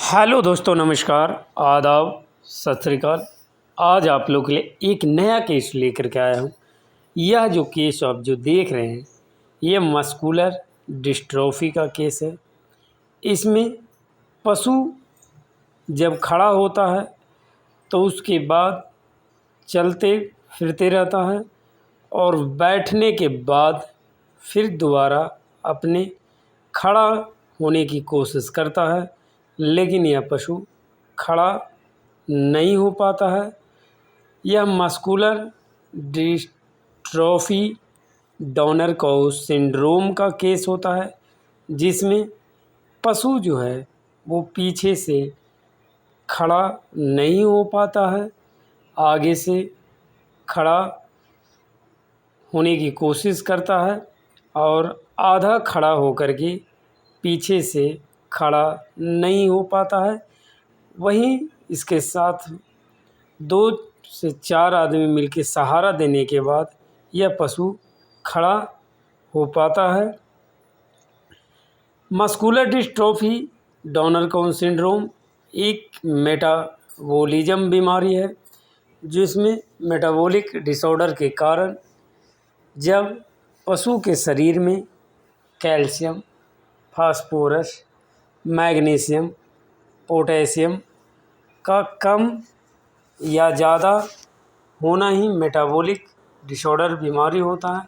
Hello दोस्तों, नमस्कार, आदाब, सत श्री अकाल। आज आप लोग के लिए एक नया केस लेकर के आया हूँ। यह जो केस आप जो देख रहे हैं, ये मस्कुलर डिस्ट्रोफी का केस है। इसमें पशु जब खड़ा होता है तो उसके बाद चलते फिरते रहता है और बैठने के बाद फिर दोबारा अपने खड़ा होने की कोशिश करता है, लेकिन यह पशु खड़ा नहीं हो पाता है। यह muscular dystrophy Donner couch syndrome का केस होता है, जिसमें पशु जो है वो पीछे से खड़ा नहीं हो पाता है, आगे से खड़ा होने की कोशिश करता है और आधा खड़ा होकर के पीछे से खड़ा नहीं हो पाता है। वहीं इसके साथ 2 से 4 आदमी मिलकर सहारा देने के बाद यह पशु खड़ा हो पाता है। Muscular dystrophy Donner couch syndrome एक मेटाबॉलिज्म बीमारी है, जिसमें मेटाबॉलिक डिसऑर्डर के कारण जब पशु के शरीर में कैल्शियम, फास्फोरस, मैग्नीशियम, पोटेशियम का कम या ज़्यादा होना ही मेटाबॉलिक डिसऑर्डर बीमारी होता है।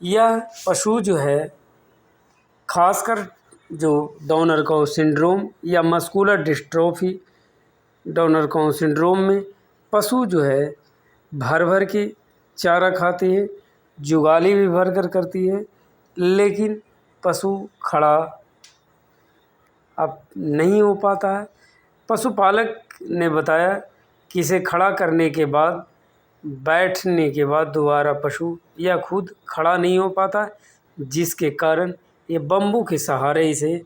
यह पशु जो है, खासकर जो डॉनर काउच सिंड्रोम या muscular dystrophy Donner couch syndrome में पशु जो है भर भर के चारा खाती है, जुगाली भी भर कर करती है, लेकिन पशु खड़ा अब नहीं हो पाता है। पशुपालक ने बताया कि इसे खड़ा करने के बाद बैठने के बाद दोबारा पशु या खुद खड़ा नहीं हो पाता, जिसके कारण ये बम्बू के सहारे इसे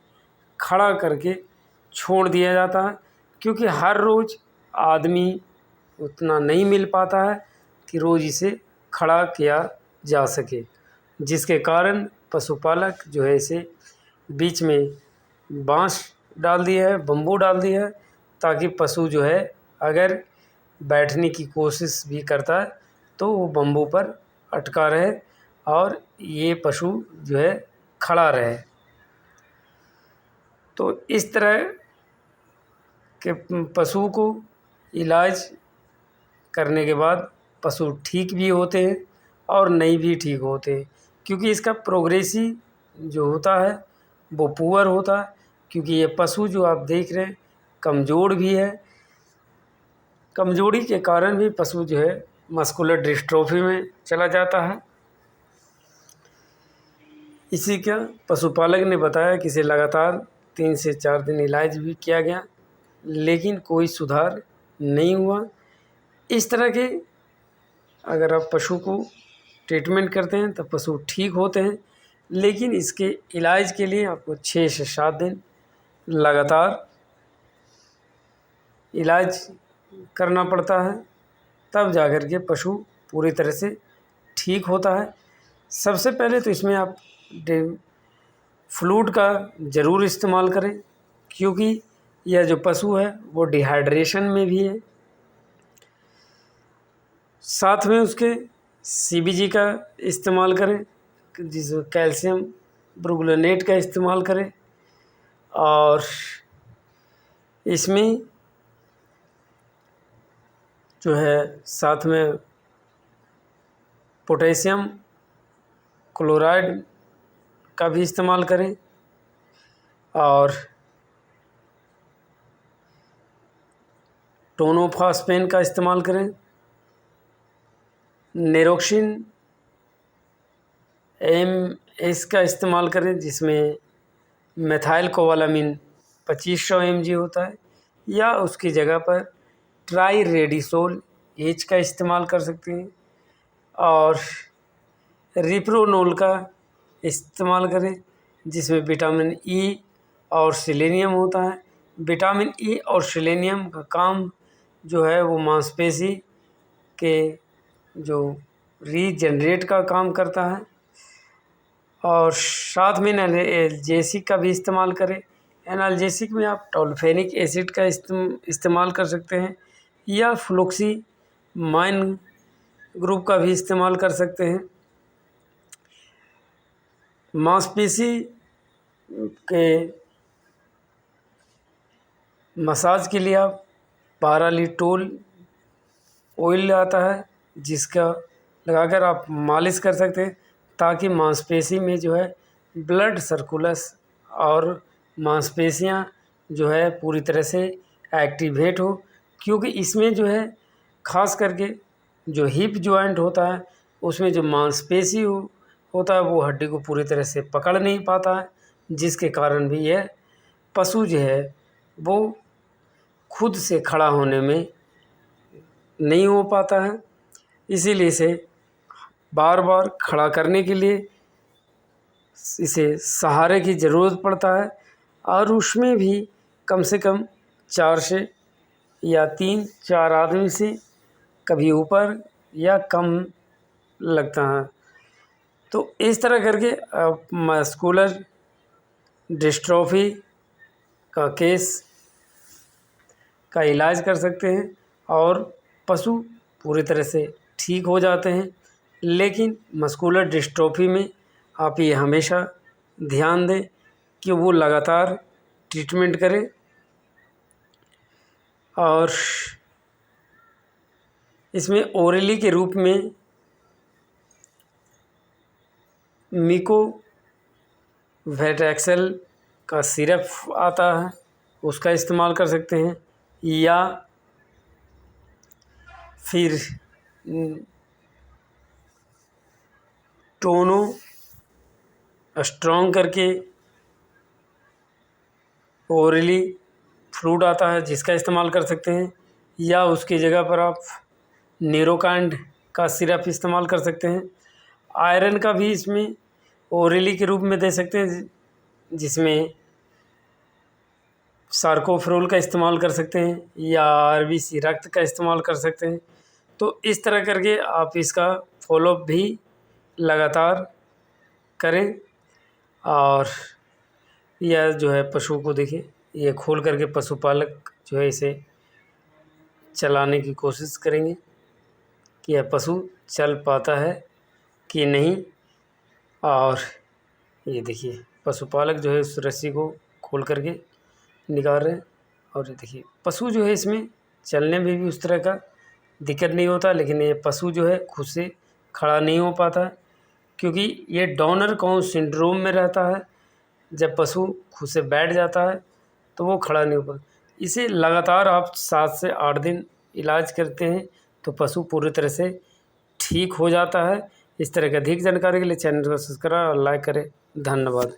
खड़ा करके छोड़ दिया जाता है, क्योंकि हर रोज़ आदमी उतना नहीं मिल पाता है कि रोज़ इसे खड़ा किया जा सके, जिसके कारण पशुपालक जो है इसे बीच में बांस डाल दिया है, बम्बू डाल दिया है, ताकि पशु जो है अगर बैठने की कोशिश भी करता है तो वो बम्बू पर अटका रहे और ये पशु जो है खड़ा रहे। तो इस तरह के पशु को इलाज करने के बाद पशु ठीक भी होते हैं और नहीं भी ठीक होते हैं, क्योंकि इसका प्रोग्रेसिव जो होता है वो पुअर होता है, क्योंकि ये पशु जो आप देख रहे हैं कमज़ोर भी है। कमज़ोरी के कारण भी पशु जो है मस्कुलर डिस्ट्रोफी में चला जाता है। इसी का पशुपालक ने बताया कि इसे लगातार 3 से 4 दिन इलाज भी किया गया, लेकिन कोई सुधार नहीं हुआ। इस तरह के अगर आप पशु को ट्रीटमेंट करते हैं तो पशु ठीक होते हैं, लेकिन इसके इलाज के लिए आपको 6 से 7 दिन लगातार इलाज करना पड़ता है, तब जाकर के पशु पूरी तरह से ठीक होता है। सबसे पहले तो इसमें आप फ्लूइड का ज़रूर इस्तेमाल करें, क्योंकि यह जो पशु है वो डिहाइड्रेशन में भी है। साथ में उसके सीबीजी का इस्तेमाल करें, जिसमें कैल्शियम ब्रोगुलानेट का इस्तेमाल करें, और इसमें जो है साथ में पोटेशियम क्लोराइड का भी इस्तेमाल करें और टोनोफास्पेन का इस्तेमाल करें। नेरोक्सिन एम का इस्तेमाल करें, जिसमें मेथाइल कोबालामिन 2500 mg होता है, या उसकी जगह पर ट्राई रेडिसोल एच का इस्तेमाल कर सकते हैं, और रिप्रोनोल का इस्तेमाल करें, जिसमें विटामिन ई और सेलेनियम होता है। विटामिन ई और सेलेनियम का काम जो है वो मांसपेशी के जो रीजनरेट का काम करता है, और साथ में एल्जेसिक का भी इस्तेमाल करें। एनाल्जेसिक में आप टोल्फेनिक एसिड का इस्तेमाल कर सकते हैं या फ्लुक्सीमाइन ग्रुप का भी इस्तेमाल कर सकते हैं। मांसपेशी के मसाज के लिए आप पारालिटोल ऑयल आता है जिसका लगाकर आप मालिश कर सकते हैं ताकि मांसपेशी में जो है ब्लड सर्कुलस और मांसपेशियां जो है पूरी तरह से एक्टिवेट हो, क्योंकि इसमें जो है ख़ास करके जो हिप जॉइंट होता है उसमें जो मांसपेशी होता है वो हड्डी को पूरी तरह से पकड़ नहीं पाता है, जिसके कारण भी यह पशु जो है वो खुद से खड़ा होने में नहीं हो पाता है। इसीलिए इसे बार बार खड़ा करने के लिए इसे सहारे की ज़रूरत पड़ता है और उसमें भी कम से कम 4 से या 3-4 आदमी से कभी ऊपर या कम लगता है। तो इस तरह करके आप मस्कुलर डिस्ट्रॉफी का केस का इलाज कर सकते हैं और पशु पूरी तरह से ठीक हो जाते हैं। लेकिन मस्कुलर डिस्ट्रॉफी में आप ये हमेशा ध्यान दें कि वो लगातार ट्रीटमेंट करें और इसमें ओरली के रूप में मिको वेटैक्सेल का सिरप आता है, उसका इस्तेमाल कर सकते हैं या फिर टोनो स्ट्रॉन्ग करके ओरली फ्लूइड आता है जिसका इस्तेमाल कर सकते हैं या उसकी जगह पर आप न्यूरोकाइंड का सिरप इस्तेमाल कर सकते हैं। आयरन का भी इसमें ओरली के रूप में दे सकते हैं जिसमें सार्कोफ्रोल का इस्तेमाल कर सकते हैं या आरबीसी रक्त का इस्तेमाल कर सकते हैं। तो इस तरह करके आप इसका फॉलोअप भी लगातार करें और यह जो है पशु को देखिए ये खोल करके पशुपालक जो है इसे चलाने की कोशिश करेंगे कि यह पशु चल पाता है कि नहीं। और ये देखिए पशुपालक जो है उस रस्सी को खोल करके निकाल रहे हैं और ये देखिए पशु जो है इसमें चलने में भी उस तरह का दिक्कत नहीं होता, लेकिन ये पशु जो है खुद से खड़ा नहीं हो पाता क्योंकि ये डॉनर काउच सिंड्रोम में रहता है। जब पशु खुद से बैठ जाता है तो वो खड़ा नहीं हो पाता। इसे लगातार आप 7 से 8 दिन इलाज करते हैं तो पशु पूरी तरह से ठीक हो जाता है। इस तरह की अधिक जानकारी के लिए चैनल को सब्सक्राइब और लाइक करें। धन्यवाद।